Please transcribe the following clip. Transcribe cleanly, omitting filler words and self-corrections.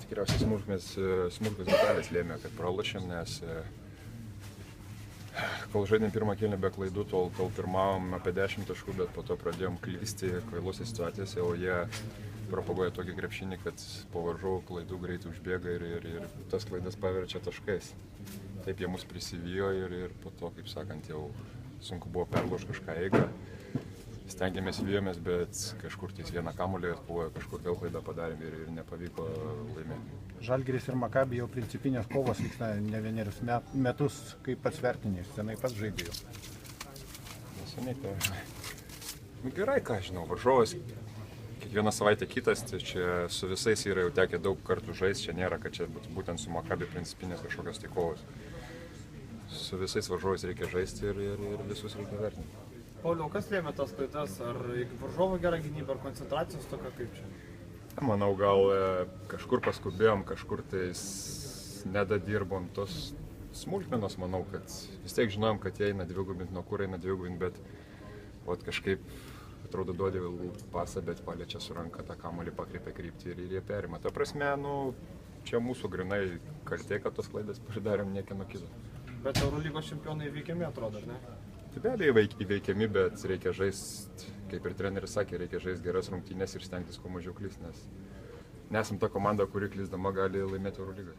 Tikriausiai smulkus detalės lėmė, kad pralošėm, nes kol žaidėm pirmą kėlinį be klaidų, tol pirmavom apie 10 taškų, bet po to pradėjom klysti kvailose situacijose, o jie propaguoja tokį krepšinį, kad po varžovų klaidų greitai užbėga ir tas klaidas paverčia taškais. Taip jie mus prisivijo ir po to, kaip sakant, jau sunku buvo perlaužti kažką eigą. Stengiamės vijomės, bet kažkur ties vieną kamuolį atpuojo, kažkur vėl klaidą padarėm ir nepavyko laimėti. Žalgiris ir Makabi jau principinės kovos vyksta ne vienerius metus, kaip pats vertiniai, senai pats žaidėjų. Neseniai tai. Gerai, ką žinau, varžovas kiekvieną savaitę kitas, tai čia su visais yra jau tekę daug kartų žaisti, čia nėra, kad čia būtent su Makabi principinės kažkokios tai kovos. Su visais varžovais reikia žaisti ir visus reikia vertinti. Pauliau, kas lėmė tas klaidas? Ar varžovo gera gynyba, ar koncentracijos tokia kaip čia? Manau, gal kažkur paskubėjom, kažkur tais nedadirbom tos smulkmenos, manau, kad vis tiek žinojom, kad jie eina dvigubint, nuo kur eina dvigubint, bet kažkaip atrodo duodė pasą, bet paliečia su ranka tą kamuolį, pakreipia kryptį ir jie perima. Ta prasme, čia mūsų grinai kaltė, kad tos klaidas padarėm niekieno kito. Bet Eurolygos čempionai įveikiami atrodo, ar ne? Tai be abejo įveikiami, bet reikia žaisti, kaip ir treneris sakė, reikia žaisti geras rungtynes ir stengtis kuo mažiau klysti, nes nesam ta komanda, kuri klysdama gali laimėti Eurolygą.